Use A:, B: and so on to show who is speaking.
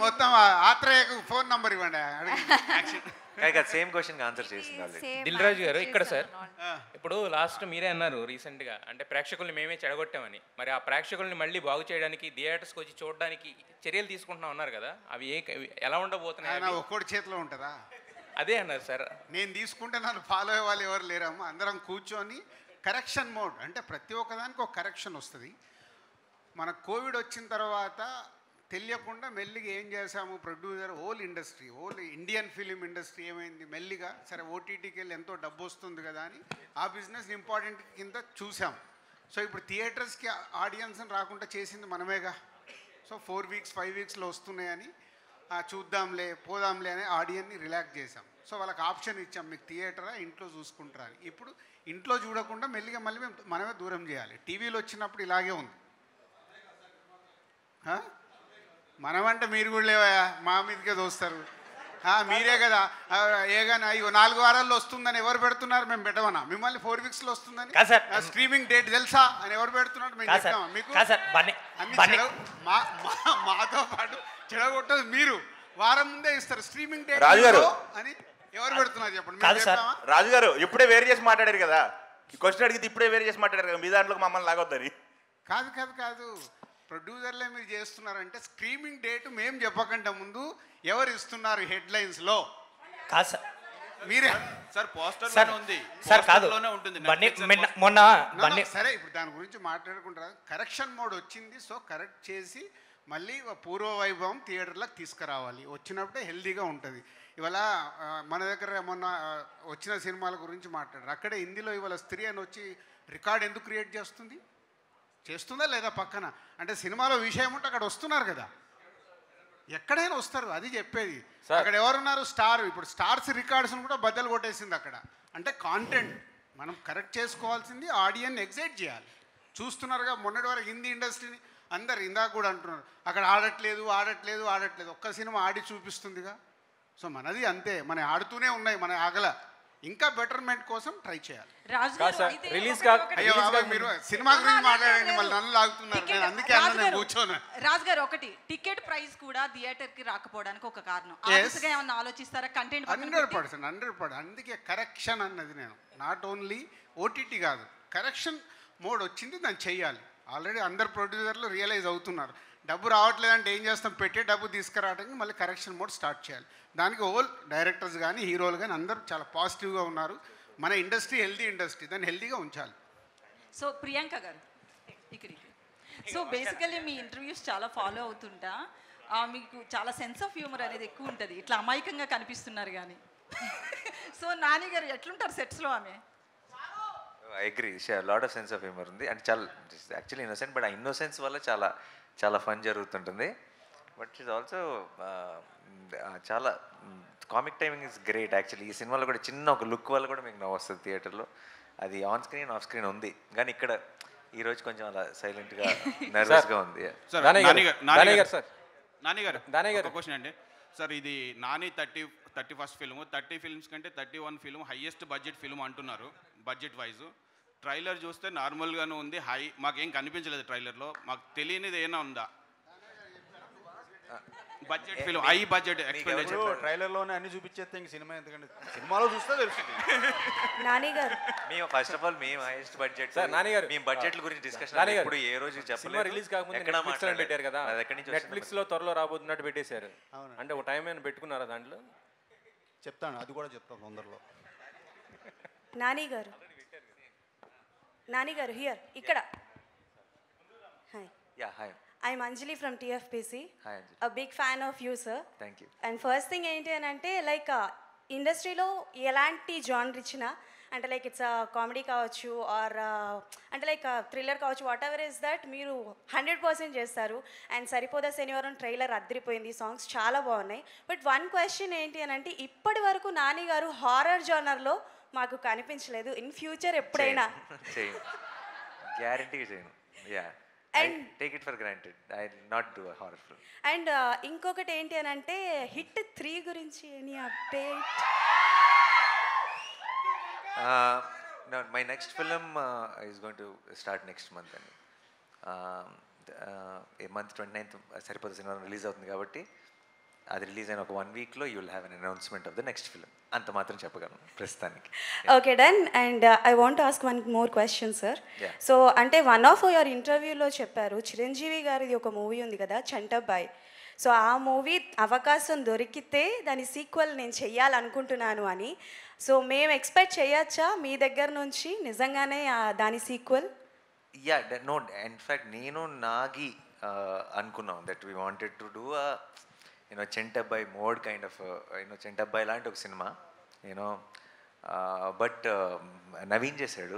A: మొత్తం ఆత్రేయకు phone number ఇవ్వండి
B: same question answer చేసింది ఆల్రెడీ.
C: దిల్ రాజు గారు ఇక్కడ సార్, ఇప్పుడు లాస్ట్ మీరే అన్నారు రీసెంట్గా, అంటే ప్రేక్షకుల్ని మేమే చెడగొట్టామని. మరి ఆ ప్రేక్షకుల్ని మళ్ళీ బాగు చేయడానికి థియేటర్స్కి వచ్చి చూడడానికి చర్యలు తీసుకుంటున్నాం అన్నారు కదా, అవి ఎలా ఉండబోతున్నాయి?
A: ఒక్కడి చేతిలో ఉంటుందా?
C: అదే అన్నారు సార్.
A: నేను తీసుకుంటే నన్ను ఫాలో అయ్యే వాళ్ళు ఎవరు లేరమ్మా. అందరం కూర్చొని కరెక్షన్ మోడ్, అంటే ప్రతి ఒక్కదానికి ఒక కరెక్షన్ వస్తుంది. మన కోవిడ్ వచ్చిన తర్వాత తెలియకుండా మెల్లిగా ఏం చేశాము, producer whole industry, whole Indian film industry ఏమైంది, మెల్లిగా సరే ఓటీటీకి వెళ్ళి ఎంతో డబ్బు వస్తుంది కదా అని ఆ బిజినెస్ ఇంపార్టెంట్ కింద చూసాం. సో ఇప్పుడు థియేటర్స్కి ఆడియన్స్ని రాకుండా చేసింది మనమేగా. సో 4 వీక్స్ 5 వీక్స్లో వస్తున్నాయని చూద్దాంలే పోదాంలే అని ఆడియన్ని రిలాక్స్ చేసాం. సో వాళ్ళకి ఆప్షన్ ఇచ్చాం, మీకు థియేటరా ఇంట్లో చూసుకుంటారా అని. ఇప్పుడు ఇంట్లో చూడకుండా మెల్లిగా మళ్ళీ మనమే దూరం చేయాలి. టీవీలో వచ్చినప్పుడు ఇలాగే ఉంది. మనమంటే మీరు కూడా లేవా, మా మీదకే దోస్తారు. మీరే కదా ఏగానే అయ్యో 4 వారాల్లో వస్తుందని ఎవరు పెడుతున్నారు? మేము పెట్టమన్నా? మిమ్మల్ని 4 వీక్స్లో వస్తుందని స్ట్రీమింగ్ డేట్ తెలుసా అని ఎవరు పెడుతున్నారు? మేము చెప్తామా మీకు? అన్ని మాతో పాటు చెడగొట్టదు మీరు. వారం ముందే ఇస్తారు స్ట్రీమింగ్ డేట్ అని ఎవరు పెడుతున్నారు చెప్పండి.
B: రాజు గారు ఇప్పుడే వేరు చేసి మాట్లాడారు కదా, క్వశ్చన్ అడిగితే ఇప్పుడే వేరు చేసి మాట్లాడారు కదా, మీ దాంట్లో మమ్మల్ని లాగొద్దని.
A: కాదు ప్రొడ్యూసర్లే మీరు చేస్తున్నారంటే స్ట్రీమింగ్ డేట్ మేము చెప్పకుండా ముందు ఎవరు ఇస్తున్నారు హెడ్లైన్స్లో?
D: కాదు సార్,
A: మీరే
E: సార్ పోస్టర్ ఉంది
D: సార్. కాదు మొన్న
A: సరే, ఇప్పుడు దాని గురించి మాట్లాడుకుంటారు. కరెక్షన్ మోడ్ వచ్చింది, సో కరెక్ట్ చేసి మళ్ళీ పూర్వ వైభవం థియేటర్లకు తీసుకురావాలి. వచ్చినప్పుడే హెల్దీగా ఉంటుంది. ఇవాళ మన దగ్గర మొన్న వచ్చిన సినిమాల గురించి మాట్లాడారు. అక్కడే హిందీలో ఇవాళ స్త్రీ అని వచ్చి రికార్డ్ ఎందుకు క్రియేట్ చేస్తుందా లేదా పక్కన? అంటే సినిమాలో విషయం ఉంటే అక్కడ వస్తున్నారు కదా, ఎక్కడైనా వస్తారు. అది చెప్పేది. అక్కడ ఎవరున్నారు? స్టార్. ఇప్పుడు స్టార్స్ రికార్డ్స్ని కూడా బద్దలు కొట్టేసింది అక్కడ. అంటే కాంటెంట్ మనం కరెక్ట్ చేసుకోవాల్సింది, ఆడియన్ ఎగ్జైట్ చేయాలి. చూస్తున్నారుగా మొన్నటి వరకు హిందీ ఇండస్ట్రీని అందరు ఇందాక కూడా అంటున్నారు, అక్కడ ఆడట్లేదు. ఒక్క సినిమా ఆడి చూపిస్తుందిగా. సో మనది అంతే, మన ఆడుతూనే ఉన్నాయి, మన ఆగల. ఇంకా బెటర్మెంట్ కోసం ట్రై చేయాలి. మీరు సినిమా గురించి మాట్లాడండి, మళ్ళీ నన్ను లాగుతున్నారు. అందుకే కూర్చోను.
F: రాజు గారు, ఒకటి టికెట్ ప్రైస్ కూడా థియేటర్ కి రాకపోవడానికి ఒక కారణం ఏమన్నా ఆలోచిస్తారా? కంటెంట్
A: 100%. అందుకే కరెక్షన్ అన్నది. నేను నాట్ ఓన్లీ ఓటీటీ కాదు, కరెక్షన్ మోడ్ వచ్చింది, దాన్ని చెయ్యాలి. ఆల్రెడీ అందరు ప్రొడ్యూసర్లు రియలైజ్ అవుతున్నారు. డబ్బు రావట్లేదంటే ఏం చేస్తాం, పెట్టే డబ్బు తీసుకురావడానికి మళ్ళీ కరెక్షన్ మోడ్ స్టార్ట్ చేయాలి. దానికి హోల్ డైరెక్టర్స్ కానీ హీరోలు కానీ అందరూ చాలా పాజిటివ్గా ఉన్నారు. మన ఇండస్ట్రీ హెల్దీ ఇండస్ట్రీ, దాన్ని హెల్దీగా ఉంచాలి.
F: సో ప్రియాంక గారు, సో బేసికల్లీ మీ ఇంటర్వ్యూస్ చాలా ఫాలో అవుతుంటా, మీకు చాలా సెన్స్ ఆఫ్ హ్యూమర్ అనేది ఎక్కువ ఉంటుంది. ఇట్లా అమాయకంగా కనిపిస్తున్నారు కానీ. సో నాని గారు ఎట్లుంటారు సెట్స్లో? ఆమె
B: I agree, lot of sense of humour ఉంది. అంటే చాలా యాక్చువల్లీ ఇన్నోసెంట్, బట్ ఆ ఇన్నోసెన్స్ వల్ల చాలా ఫన్ జరుగుతుంటుంది. బట్ ఈజ్ ఆల్సో చాలా comic timing is great. Actually ఈ సినిమాలో కూడా చిన్న ఒక లుక్ వల్ల కూడా మీకు నవ్వు వస్తుంది థియేటర్లో. అది ఆన్ స్క్రీన్ ఆఫ్ స్క్రీన్ ఉంది, కానీ ఇక్కడ ఈరోజు కొంచెం అలా సైలెంట్గా నర్వస్గా ఉంది.
E: నాని గారు క్వశ్చన్ అండి సార్, ఇది నాని 31st ఫిల్మ్, 30 ఫిల్మ్స్ కంటే 31 ఫిల్మ్ హైయెస్ట్ బడ్జెట్ ఫిల్మ్ అంటున్నారు బడ్జెట్ వైజ్. ట్రైలర్ చూస్తే నార్మల్గానే ఉంది, మాకేం కనిపించలేదు ట్రైలర్లో. మాకు తెలియనిది ఏమైనా ఉందా? Budget film, high budget expenditure.
G: ట్రైలర్లోనే అన్ని చూపించేస్తే ఇంక సినిమా ఎందుకంటే సినిమాలో చూస్తే తెలుస్తుంది.
F: నాని గారు,
B: మేము ఫస్ట్ ఆఫ్ ఆల్ మేము హైయెస్ట్ బడ్జెట్ మేము బడ్జెట్ల గురించి డిస్కషన్ ఇప్పుడు ఏ రోజు చెప్పలేదు.
C: రిలీజ్ కాకముందు పెట్టారు కదా, నెట్ఫ్లిక్స్ లో త్వరలో రాబోతున్నట్టు పెట్టేశారు. అంటే ఒక టైం ఏమైనా పెట్టుకున్నారా దాంట్లో?
G: చెప్తాను, అది కూడా చెప్తాను తొందరలో.
H: నాని గారు హియర్, ఇక్కడ.
B: Hi,
H: I'm Anjali from TFPC.
B: Hi Anjali.
H: A big fan of you, sir.
B: Thank you.
H: And first thing ఏంటి అని అంటే లైక్ ఇండస్ట్రీలో ఎలాంటి జానర్ ఇచ్చినా, అంటే లైక్ ఇట్స్ కామెడీ కావచ్చు ఆర్ అంటే లైక్ థ్రిల్లర్ కావచ్చు, వాట్ ఎవర్ ఇస్ దట్ మీరు 100% చేస్తారు. అండ్ సరిపోదా శనివారం ట్రైలర్ అద్దరిపోయింది, సాంగ్స్ చాలా బాగున్నాయి. బట్ వన్ క్వశ్చన్ ఏంటి అని అంటే ఇప్పటి వరకు నాని గారు హారర్ జానర్లో మాకు కనిపించలేదు. ఇన్ ఫ్యూచర్ ఎప్పుడైనా
B: గ్యారంటీగా చేయను. And take it for granted. I'll not do a horror film.
H: And ఇంకొకటి ఏంటి అని అంటే హిట్ 3 గురించి any update?
B: No, my next film is going to start next month. ఈ మంత్ 29th సరిపోతే సినిమా రిలీజ్ అవుతుంది కాబట్టి అది రిలీజ్ అయిన ఒక 1 వీక్లో you will have an announcement of the next film. అంత మాత్రం చెప్పగలను ప్రస్తుతానికి.
H: Okay done. And I want ask one more question sir.
B: Yeah.
H: So అంటే వన్ ఆఫ్ యువర్ ఇంటర్వ్యూలో చెప్పారు చిరంజీవి గారిది ఒక మూవీ ఉంది కదా చంటబ్బాయ్. సో ఆ మూవీ అవకాశం దొరికితే దాని సీక్వెల్ నేను చెయ్యాలనుకుంటున్నాను అని. సో మేము ఎక్స్పెక్ట్ చేయొచ్చా మీ దగ్గర నుంచి నిజంగానే దాని సీక్వెల్?
B: యా నో, ఇన్ఫ్యాక్ట్ నేను నాగి అనుకున్నాం that we wanted to do Chantabbai mode kind of Chantabbai లాంటి ఒక సినిమా బట్ నవీన్ చేశాడు.